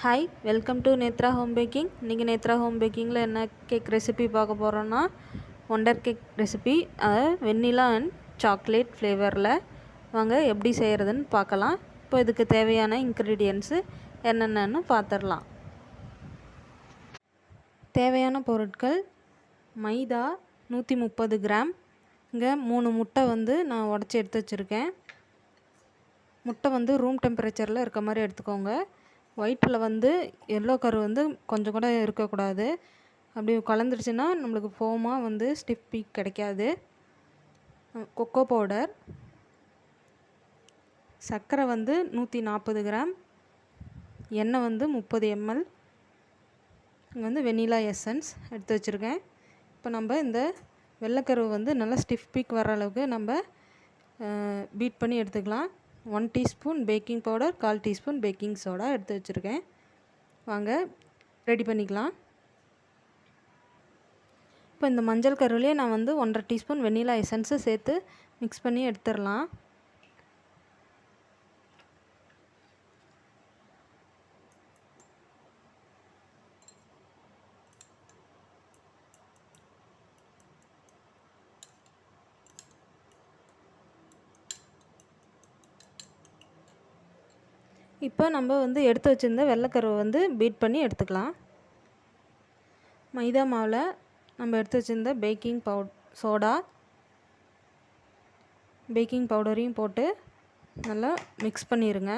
Hi, welcome to Netra home baking. இன்றைக்கி Netra home பேக்கிங்கில் என்ன கேக் ரெசிபி பார்க்க போகிறோன்னா wonder cake recipe, vanilla and chocolate ஃப்ளேவரில். வாங்க எப்படி செய்கிறதுன்னு பார்க்கலாம். இப்போ இதுக்கு தேவையான இன்க்ரீடியன்ட்ஸு என்னென்னு பார்த்துடலாம். தேவையான பொருட்கள்: மைதா 130 கிராம், இங்கே 3 முட்டை நான் உடச்சி எடுத்து வச்சுருக்கேன். முட்டை ரூம் டெம்பரேச்சரில் இருக்க மாதிரி எடுத்துக்கோங்க. ஒயிட்டில் எல்லோ கரு கொஞ்சம் கூட இருக்கக்கூடாது. அப்படி கலந்துருச்சுன்னா நம்மளுக்கு ஃபோமாக ஸ்டிஃப் பீக் கிடைக்காது. கொக்கோ பவுடர், சர்க்கரை 140 கிராம், எண்ணெய் 30 ml, இங்கே வெனிலா எசன்ஸ் எடுத்து வச்சுருக்கேன். இப்போ நம்ம இந்த வெள்ளைக்கரு நல்லா ஸ்டிஃப் பீக் வர அளவுக்கு நம்ம பீட் பண்ணி எடுத்துக்கலாம். 1 teaspoon baking powder, 1/4 teaspoon baking soda எடுத்து வச்சுருக்கேன். வாங்க ரெடி பண்ணிக்கலாம். இப்போ இந்த மஞ்சள் கருவிலே நான் 1/2 டீஸ்பூன் வெண்ணிலா எசன்ஸு சேர்த்து மிக்ஸ் பண்ணி எடுத்துடலாம். இப்போ நம்ம எடுத்து வச்சுருந்த வெள்ளைக்கருவை பீட் பண்ணி எடுத்துக்கலாம். மைதா மாவில் நம்ம எடுத்து வச்சுருந்த சோடா, பேக்கிங் பவுடரையும் போட்டு நல்லா மிக்ஸ் பண்ணிடுங்க.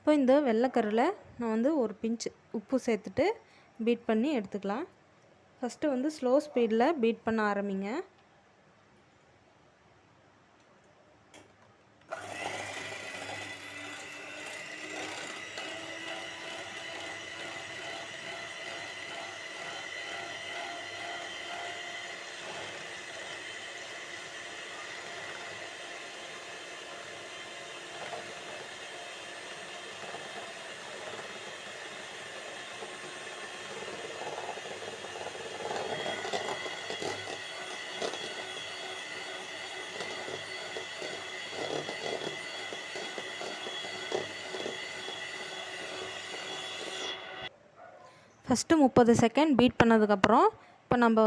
இப்போ இந்த வெள்ளைக்கருவில் நான் ஒரு பிஞ்ச் உப்பு சேர்த்துட்டு பீட் பண்ணி எடுத்துக்கலாம். ஃபஸ்ட்டு ஸ்லோ ஸ்பீடில் பீட் பண்ண ஆரம்பிங்க. ஃபஸ்ட்டு 30 செகண்ட் பீட் பண்ணதுக்கப்புறம் இப்போ நம்ம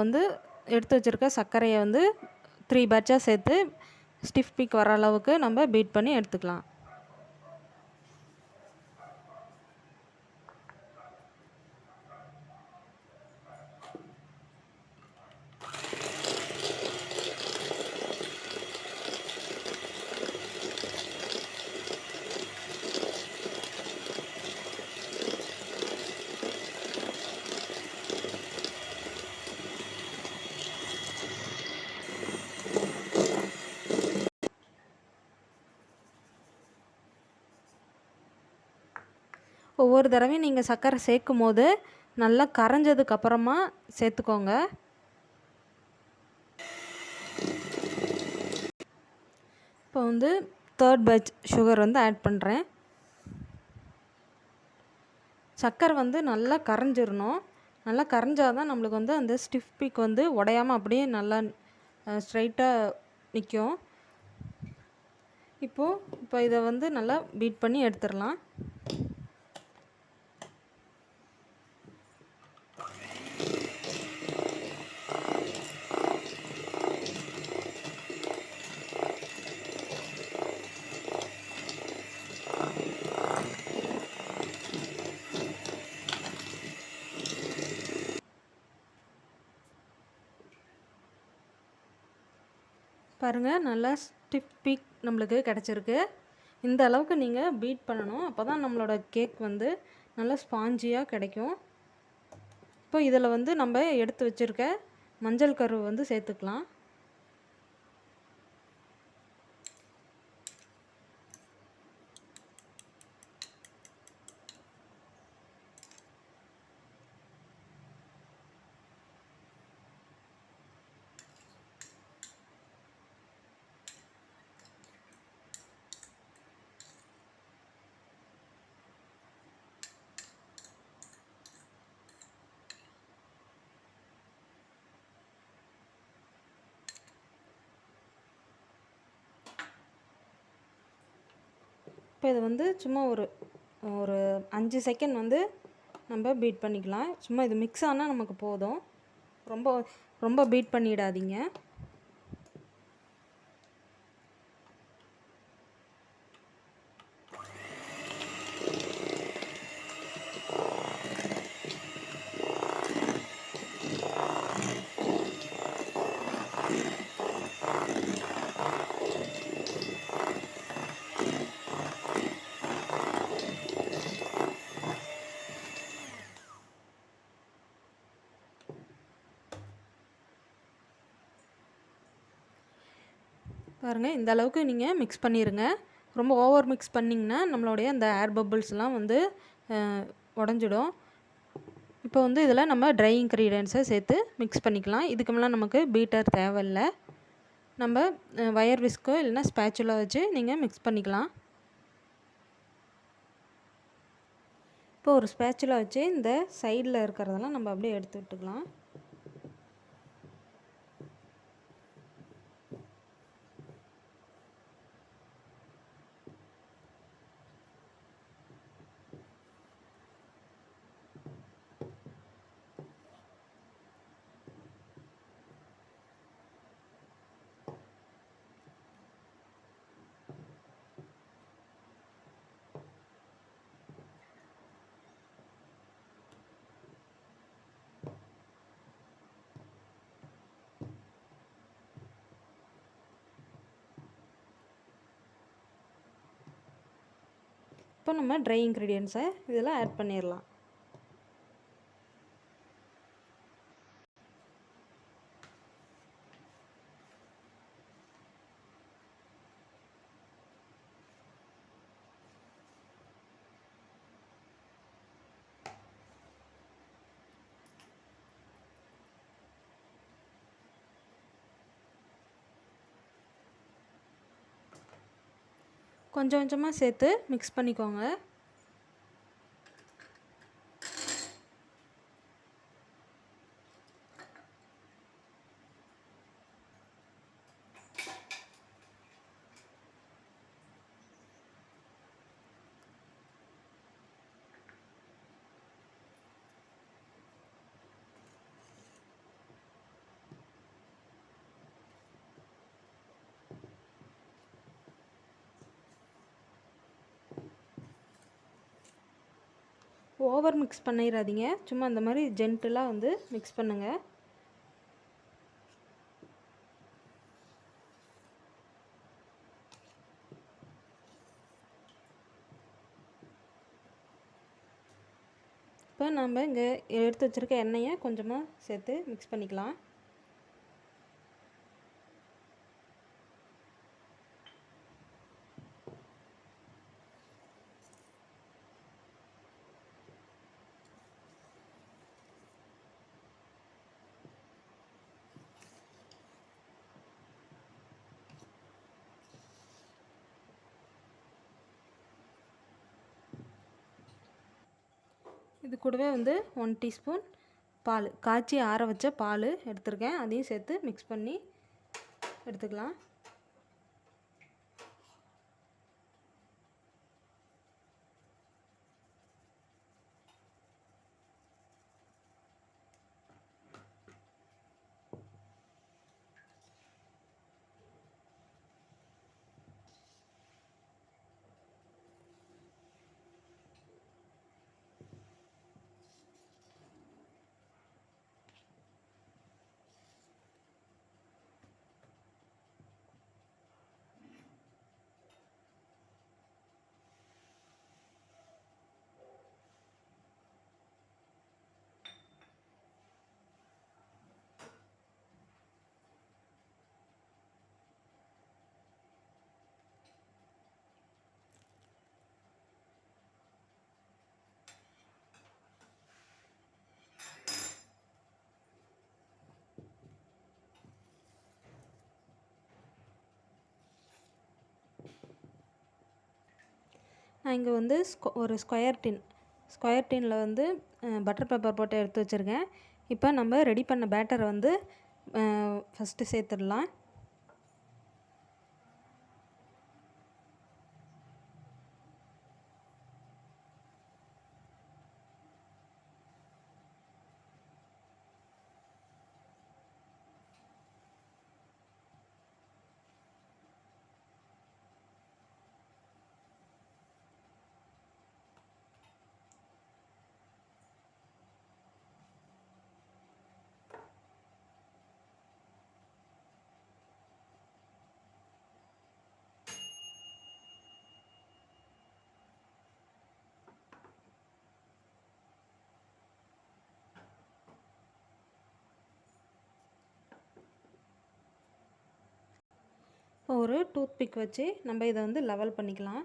எடுத்து வச்சுருக்க சர்க்கரையை 3 பேட்சாக சேர்த்து ஸ்டிஃப் பீக் வர அளவுக்கு நம்ம பீட் பண்ணி எடுத்துக்கலாம். ஒவ்வொரு தடவையும் நீங்கள் சர்க்கரை சேர்க்கும் போது நல்லா கரைஞ்சதுக்கப்புறமா சேர்த்துக்கோங்க. இப்போ 3rd பேட்ச் சுகர் ஆட் பண்ணுறேன். சர்க்கரை நல்லா கரைஞ்சிடணும். நல்லா கரைஞ்சால் தான் நம்மளுக்கு அந்த ஸ்டிஃப் பீக் உடையாமல் அப்படியே நல்லா ஸ்ட்ரைட்டாக நிற்கும். இப்போ இதை நல்லா பீட் பண்ணி எடுத்துடலாம். பாருங்கள், நல்லா ஸ்டிஃப் பீக் நம்மளுக்கு கிடச்சிருக்கு. இந்த அளவுக்கு நீங்கள் பீட் பண்ணணும். அப்போ தான் நம்மளோட கேக் நல்லா ஸ்பாஞ்சியாக கிடைக்கும். இப்போ இதில் நம்ம எடுத்து வச்சுருக்க மஞ்சள் கரு சேர்த்துக்கலாம். இப்போ இது வந்து சும்மா ஒரு ஒரு 5 செகண்ட் வந்து நம்ம பீட் பண்ணிக்கலாம். சும்மா இது மிக்ஸ் ஆனால் நமக்கு போதும். ரொம்ப ரொம்ப பீட் பண்ணிடாதீங்க. பாருங்கள், இந்த அளவுக்கு நீங்கள் மிக்ஸ் பண்ணிடுங்க. ரொம்ப ஓவர் மிக்ஸ் பண்ணிங்கன்னா நம்மளுடைய அந்த ஏர் பபிள்ஸ்லாம் வந்து உடஞ்சிடும். இப்போ வந்து இதில் நம்ம ட்ரை இன்க்ரீடியன்ஸை சேர்த்து மிக்ஸ் பண்ணிக்கலாம். இதுக்கு மேலே நமக்கு பீட்டர் தேவையில்லை. நம்ம வயர் விஸ்கோ இல்லைனா ஸ்பேச்சுலா வச்சு நீங்கள் மிக்ஸ் பண்ணிக்கலாம். இப்போ ஒரு ஸ்பேச்சுலா வச்சு இந்த சைடில் இருக்கிறதெல்லாம் நம்ம அப்படியே எடுத்து விட்டுக்கலாம். இப்போ நம்ம ட்ரை இன்க்ரீடியன்ஸை இதில் ஆட் பண்ணிடலாம். கொஞ்சம் கொஞ்சமாக சேர்த்து மிக்ஸ் பண்ணிக்கோங்க. ஓவர் மிக்ஸ் பண்ணிடாதீங்க. சும்மா இந்த மாதிரி ஜென்டிலாக வந்து மிக்ஸ் பண்ணுங்கள். இப்போ நம்ம இங்கே எடுத்து வச்சுருக்க எண்ணெயை கொஞ்சமாக சேர்த்து மிக்ஸ் பண்ணிக்கலாம். இது கூடவே வந்து 1 டீஸ்பூன் பால், காய்ச்சி ஆற வச்ச பால் எடுத்துருக்கேன். அதையும் சேர்த்து மிக்ஸ் பண்ணி எடுத்துக்கலாம். நான் இங்கே வந்து ஒரு ஸ்கொயர் டின்னில் வந்து பட்டர் பேப்பர் போட்டு எடுத்து வச்சுருக்கேன். இப்போ நம்ம ரெடி பண்ண பேட்டரை வந்து ஃபஸ்ட்டு சேர்த்துடலாம். இப்போ ஒரு டூத் பிக் வச்சு நம்ம இதை வந்து லெவல் பண்ணிக்கலாம்.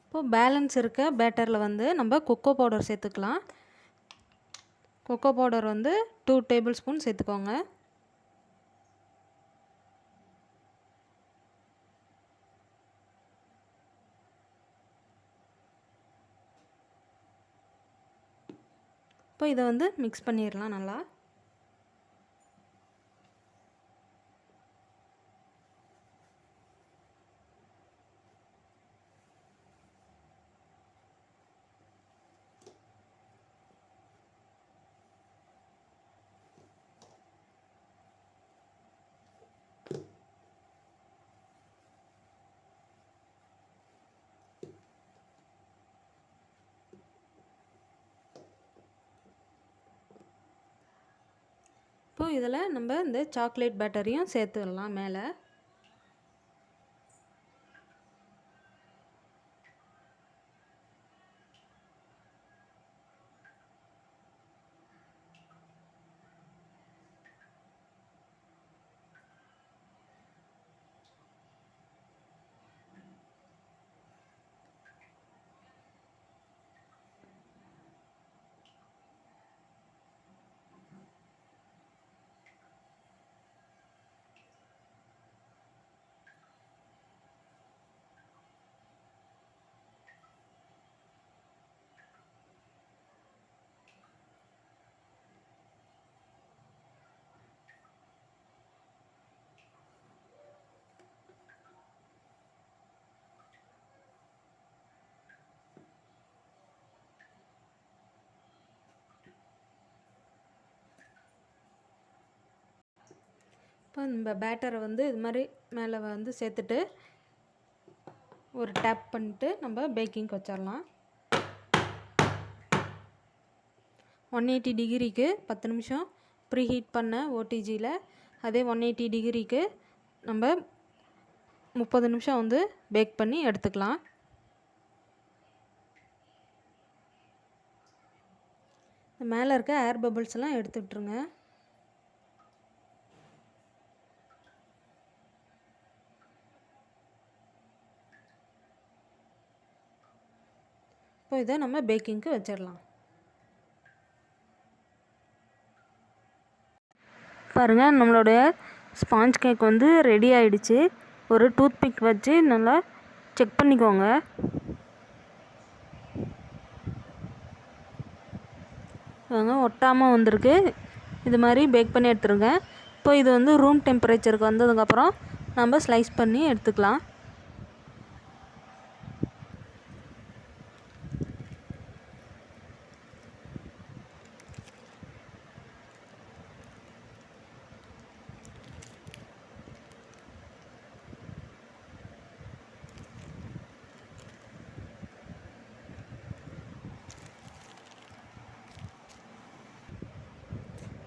இப்போ பேலன்ஸ் இருக்க பேட்டரில் வந்து நம்ம கொக்கோ பவுடர் சேர்த்துக்கலாம். கொக்கோ பவுடர் வந்து 2 டேபிள் ஸ்பூன் சேர்த்துக்கோங்க. இப்போ இதை வந்து மிக்ஸ் பண்ணிடலாம் நல்லா. இப்போ இதில் நம்ம இந்த சாக்லேட் பேட்டரியும் சேர்த்துடலாம் மேலே. இப்போ நம்ம பேட்டரை வந்து இது மாதிரி மேலே வந்து சேர்த்துட்டு ஒரு டேப் பண்ணிட்டு நம்ம பேக்கிங்க்கு வச்சிடலாம். 180 டிகிரிக்கு 10 நிமிஷம் ப்ரீ ஹீட் பண்ண ஓடிஜியில், அதே 180 டிகிரிக்கு நம்ம 30 நிமிஷம் வந்து பேக் பண்ணி எடுத்துக்கலாம். மேலே இருக்க ஏர் பபிள்ஸ் எல்லாம் எடுத்து விட்டுருங்க. இப்போ இதை நம்ம பேக்கிங்க்கு வச்சிடலாம். பாருங்கள், நம்மளுடைய ஸ்பாஞ்ச் கேக் வந்து ரெடி ஆகிடுச்சு. ஒரு டூத் பிக் வச்சு நல்லா செக் பண்ணிக்கோங்க. ஒட்டாமல் வந்திருக்கு. இது மாதிரி பேக் பண்ணி எடுத்துருங்க. இப்போ இது வந்து ரூம் டெம்பரேச்சருக்கு வந்ததுக்கப்புறம் நம்ம ஸ்லைஸ் பண்ணி எடுத்துக்கலாம்.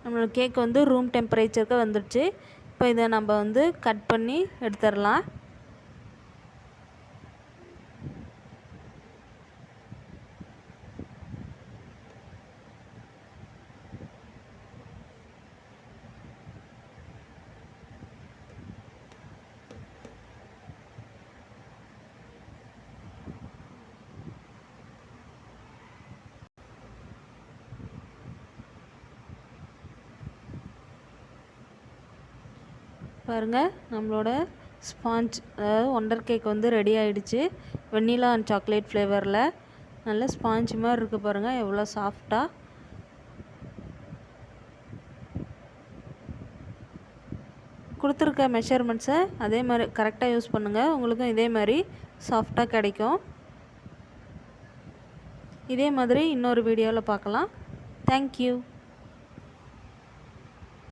நம்மளோட கேக் வந்து ரூம் டெம்பரேச்சருக்கு வந்துடுச்சு. இப்போ இதை நம்ம வந்து கட் பண்ணி எடுத்துடலாம். பாருங்கள், நம்மளோட ஸ்பாஞ்ச் அதாவது ஒண்டர் கேக் வந்து ரெடி ஆகிடுச்சு. வெண்ணிலா அண்ட் சாக்லேட் ஃப்ளேவரில் நல்ல ஸ்பாஞ்ச் மாதிரி இருக்குது. பாருங்கள் எவ்வளோ சாஃப்டாக. கொடுத்துருக்க மெஷர்மெண்ட்ஸை அதே மாதிரி கரெக்டாக யூஸ் பண்ணுங்கள். உங்களுக்கும் இதே மாதிரி சாஃப்டாக கிடைக்கும். இதே மாதிரி இன்னொரு வீடியோவில் பார்க்கலாம். தேங்க்யூ.